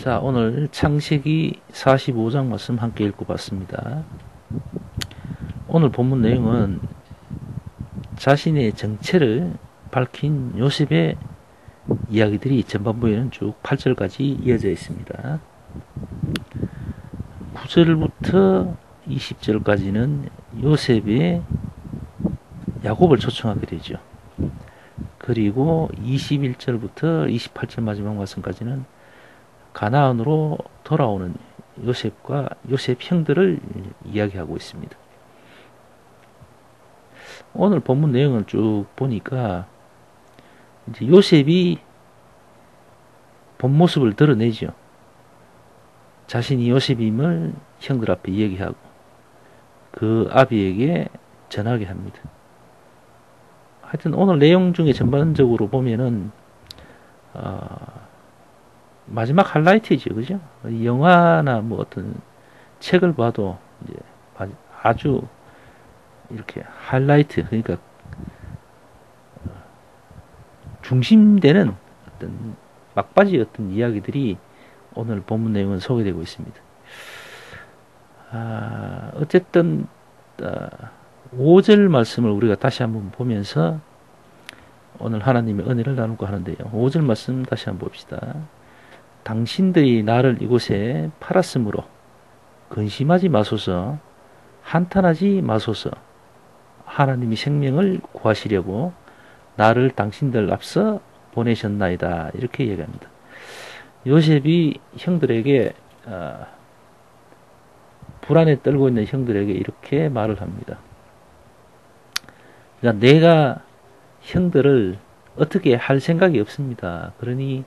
자, 오늘 창세기 45장 말씀 함께 읽어봤습니다. 오늘 본문 내용은 자신의 정체를 밝힌 요셉의 이야기들이 전반부에는 쭉 8절까지 이어져 있습니다. 9절부터 20절까지는 요셉의 야곱을 초청하게 되죠. 그리고 21절부터 28절 마지막 말씀까지는 가나안으로 돌아오는 요셉과 요셉 형들을 이야기하고 있습니다. 오늘 본문 내용을 쭉 보니까 이제 요셉이 본 모습을 드러내죠. 자신이 요셉임을 형들 앞에 얘기하고 그 아비에게 전하게 합니다. 하여튼 오늘 내용 중에 전반적으로 보면은 마지막 하이라이트죠, 그죠? 영화나 뭐 어떤 책을 봐도 이제 아주 이렇게 하이라이트, 그러니까 중심되는 어떤 막바지 어떤 이야기들이 오늘 본문 내용은 소개되고 있습니다. 어쨌든 5절 말씀을 우리가 다시 한번 보면서 오늘 하나님의 은혜를 나누고 하는데요. 5절 말씀 다시 한번 봅시다. 당신들이 나를 이곳에 팔았으므로 근심하지 마소서, 한탄하지 마소서. 하나님이 생명을 구하시려고 나를 당신들 앞서 보내셨나이다. 이렇게 얘기합니다. 요셉이 형들에게 불안에 떨고 있는 형들에게 이렇게 말을 합니다. 그러니까 내가 형들을 어떻게 할 생각이 없습니다. 그러니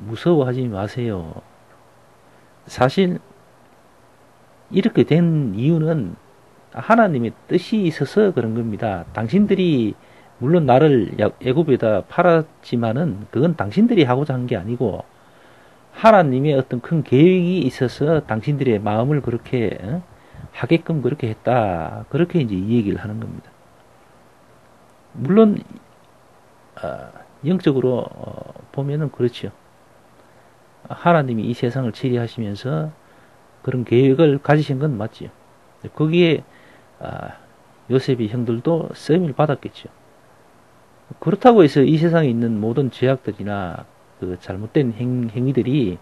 무서워하지 마세요. 사실 이렇게 된 이유는 하나님의 뜻이 있어서 그런 겁니다. 당신들이 물론 나를 애굽에다 팔았지만은 그건 당신들이 하고자 한 게 아니고 하나님의 어떤 큰 계획이 있어서 당신들의 마음을 그렇게 하게끔 그렇게 했다. 그렇게 이제 이 얘기를 하는 겁니다. 물론 영적으로 보면은 그렇죠. 하나님이 이 세상을 치리하시면서 그런 계획을 가지신 건 맞지요. 거기에 요셉의 형들도 쓰임을 받았겠죠. 그렇다고 해서 이 세상에 있는 모든 죄악들이나 그 잘못된 행위들이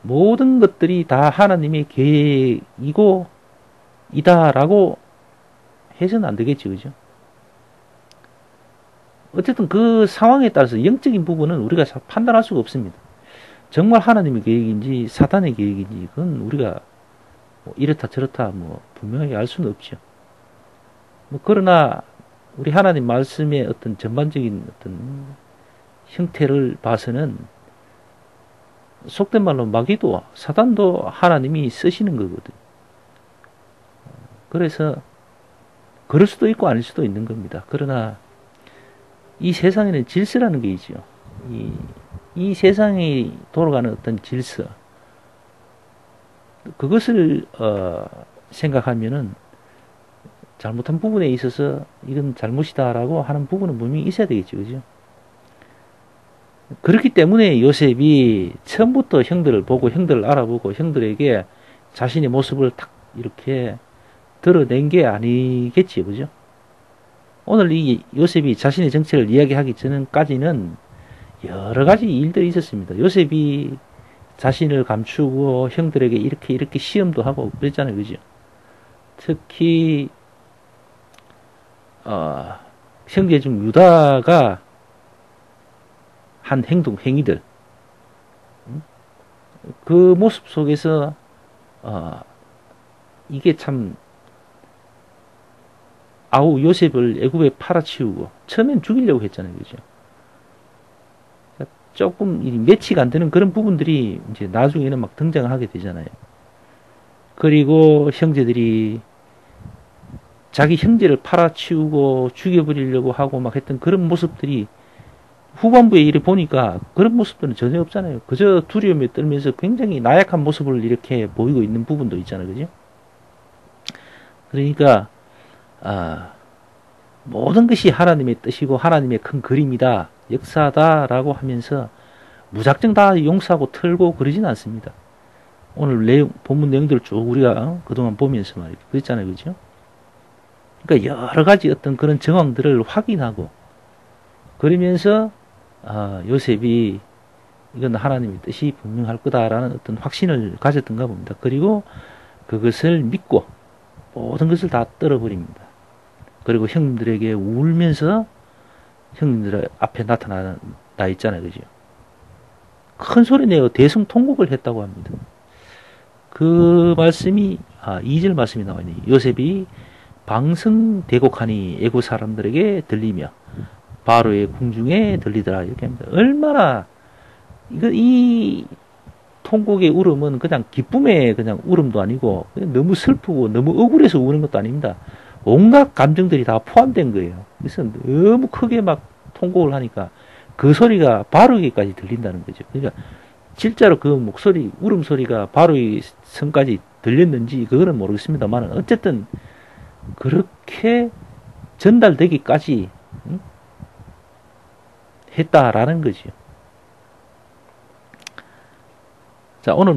모든 것들이 다 하나님의 계획이고 이다라고 해서는 안 되겠죠, 그죠? 어쨌든 그 상황에 따라서 영적인 부분은 우리가 판단할 수가 없습니다. 정말 하나님의 계획인지 사탄의 계획인지 그건 우리가 뭐 이렇다 저렇다 뭐 분명하게 알 수는 없죠. 뭐 그러나 우리 하나님 말씀의 어떤 전반적인 어떤 형태를 봐서는 속된 말로 마귀도 사탄도 하나님이 쓰시는 거거든. 그래서 그럴 수도 있고 아닐 수도 있는 겁니다. 그러나 이 세상에는 질서라는 게 있죠. 이 세상이 돌아가는 어떤 질서, 그것을 생각하면은 잘못한 부분에 있어서 이건 잘못이다라고 하는 부분은 분명히 있어야 되겠죠, 그죠? 그렇기 때문에 요셉이 처음부터 형들을 보고 형들을 알아보고 형들에게 자신의 모습을 딱 이렇게 드러낸 게 아니겠지, 그죠? 오늘 이 요셉이 자신의 정체를 이야기하기 전까지는 여러 가지 일들이 있었습니다. 요셉이 자신을 감추고 형들에게 이렇게 시험도 하고 그랬잖아요, 그죠? 특히 형제 중 유다가 한 행위들, 그 모습 속에서 이게 참 요셉을 애굽에 팔아치우고 처음엔 죽이려고 했잖아요, 그죠? 조금 매치가 안 되는 그런 부분들이 이제 나중에는 막 등장을 하게 되잖아요. 그리고 형제들이 자기 형제를 팔아치우고 죽여버리려고 하고 막 했던 그런 모습들이 후반부에 이렇게 보니까 그런 모습들은 전혀 없잖아요. 그저 두려움에 떨면서 굉장히 나약한 모습을 이렇게 보이고 있는 부분도 있잖아요, 그죠? 그러니까 모든 것이 하나님의 뜻이고 하나님의 큰 그림이다, 역사다라고 하면서 무작정 다 용서하고 털고 그러진 않습니다. 오늘 내용, 본문 내용들을 쭉 우리가 그동안 보면서 말이죠. 그랬잖아요. 그죠? 그러니까 여러 가지 어떤 그런 정황들을 확인하고, 그러면서, 요셉이 이건 하나님의 뜻이 분명할 거다라는 어떤 확신을 가졌던가 봅니다. 그리고 그것을 믿고 모든 것을 다 떨어버립니다. 그리고 형님들에게 울면서 형님들 앞에 나타나 있잖아요. 그죠? 큰 소리 내어 대성통곡을 했다고 합니다. 그 말씀이 2절 말씀이 나와 있네요. 요셉이 방승대곡하니 애국 사람들에게 들리며 바로의 궁중에 들리더라 이렇게 합니다. 얼마나 이 통곡의 울음은 그냥 기쁨의 그냥 울음도 아니고 그냥 너무 슬프고 너무 억울해서 우는 것도 아닙니다. 온갖 감정들이 다 포함된 거예요. 그래서 너무 크게 막 통곡을 하니까 그 소리가 바로에게까지 들린다는 거죠. 그러니까 실제로 그 목소리, 울음소리가 바로의 성까지 들렸는지 그거는 모르겠습니다만 어쨌든 그렇게 전달되기까지 했다라는 거죠. 자, 오늘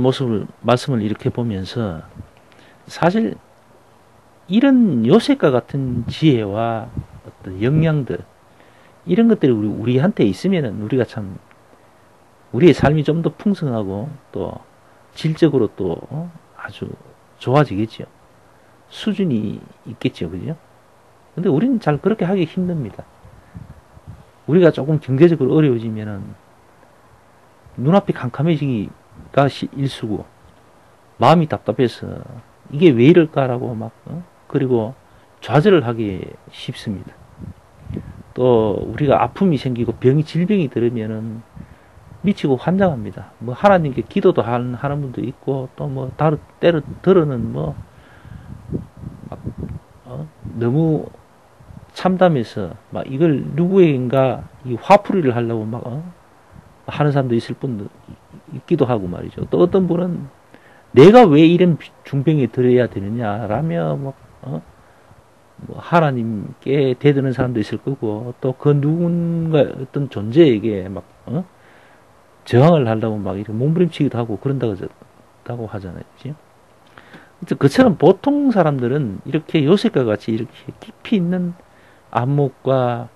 말씀을 이렇게 보면서 사실 이런 요셉과 같은 지혜와 어떤 역량들 이런 것들이 우리한테 있으면은 우리가 참 우리의 삶이 좀 더 풍성하고 또 질적으로 또 아주 좋아지겠죠. 수준이 있겠죠. 그죠? 근데 우리는 잘 그렇게 하기 힘듭니다. 우리가 조금 경제적으로 어려워지면은 눈앞이 캄캄해지기가 일수고 마음이 답답해서 이게 왜 이럴까라고 막 그리고 좌절을 하기 쉽습니다. 또 우리가 아픔이 생기고 질병이 들으면은 미치고 환장합니다. 뭐 하나님께 기도도 하는 분도 있고 또 뭐 때로는 뭐 너무 참담해서 막 이걸 누구에겐가 이 화풀이를 하려고 막 하는 사람도 있을 뿐도 있기도 하고 말이죠. 또 어떤 분은 내가 왜 이런 중병에 들어야 되느냐라며 뭐 하나님께 대드는 사람도 있을 거고 또 그 누군가 어떤 존재에게 막 저항을 하려고 막 이렇게 몸부림치기도 하고 그런다고 하잖아요. 그치? 그처럼 보통 사람들은 이렇게 요셉과 같이 이렇게 깊이 있는 안목과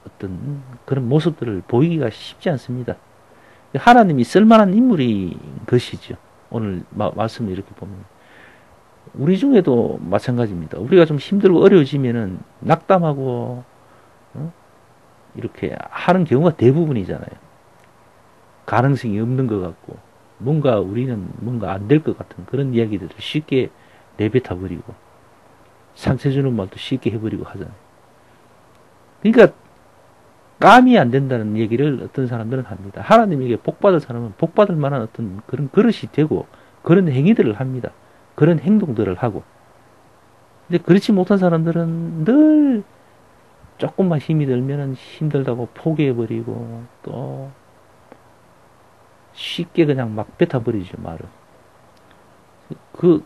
어떤 그런 모습들을 보이기가 쉽지 않습니다. 하나님이 쓸만한 인물인 것이죠. 오늘 말씀을 이렇게 보면. 우리 중에도 마찬가지입니다. 우리가 좀 힘들고 어려워지면은 낙담하고, 이렇게 하는 경우가 대부분이잖아요. 가능성이 없는 것 같고, 우리는 뭔가 안 될 것 같은 그런 이야기들을 쉽게 내뱉어버리고, 상처 주는 말도 쉽게 해버리고 하잖아요. 그러니까, 감이 안 된다는 얘기를 어떤 사람들은 합니다. 하나님에게 복받을 사람은 복받을 만한 어떤 그런 그릇이 되고, 그런 행위들을 합니다. 그런 행동들을 하고. 근데 그렇지 못한 사람들은 늘 조금만 힘이 들면은 힘들다고 포기해버리고, 또, 쉽게 그냥 막 뱉어버리죠, 말을.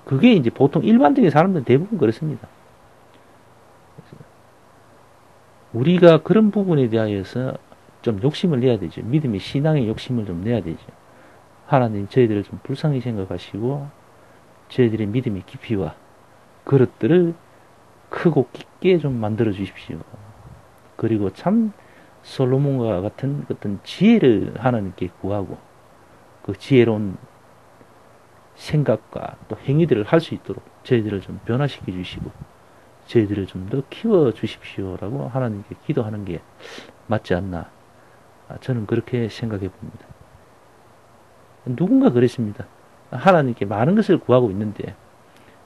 그게 이제 보통 일반적인 사람들은 대부분 그렇습니다. 우리가 그런 부분에 대하여서 좀 욕심을 내야 되죠. 믿음의 신앙의 욕심을 좀 내야 되죠. 하나님 저희들을 좀 불쌍히 생각하시고 저희들의 믿음의 깊이와 그릇들을 크고 깊게 좀 만들어 주십시오. 그리고 참 솔로몬과 같은 어떤 지혜를 하나님께 구하고 그 지혜로운 생각과 또 행위들을 할 수 있도록 저희들을 좀 변화시켜 주시고 저희들을 좀 더 키워 주십시오라고 하나님께 기도하는 게 맞지 않나. 저는 그렇게 생각해 봅니다. 누군가 그랬습니다. 하나님께 많은 것을 구하고 있는데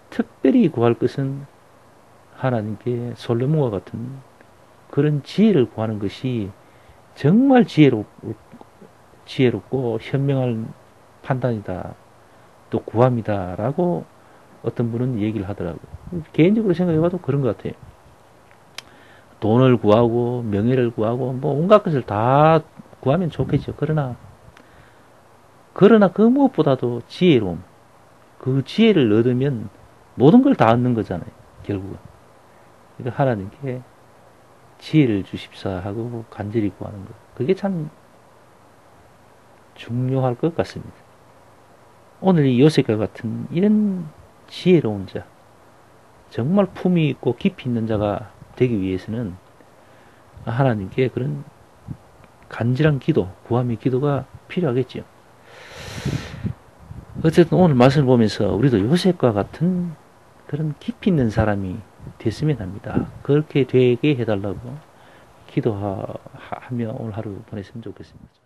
특별히 구할 것은 하나님께 솔로몬과 같은 그런 지혜를 구하는 것이 정말 지혜롭고 현명한 판단이다. 또 구함이다라고 어떤 분은 얘기를 하더라고요. 개인적으로 생각해봐도 그런 것 같아요. 돈을 구하고 명예를 구하고 뭐 온갖 것을 다 구하면 좋겠죠. 그러나 그 무엇보다도 지혜로움. 그 지혜를 얻으면 모든 걸 다 얻는 거잖아요. 결국은. 그러니까 하나님께 지혜를 주십사 하고 간절히 구하는 것. 그게 참 중요할 것 같습니다. 오늘 이 요셉과 같은 이런 지혜로운 자, 정말 품위 있고 깊이 있는 자가 되기 위해서는 하나님께 그런 간절한 기도, 구함의 기도가 필요하겠지요. 어쨌든 오늘 말씀을 보면서 우리도 요셉과 같은 그런 깊이 있는 사람이 됐으면 합니다. 그렇게 되게 해달라고 기도하며 오늘 하루 보냈으면 좋겠습니다.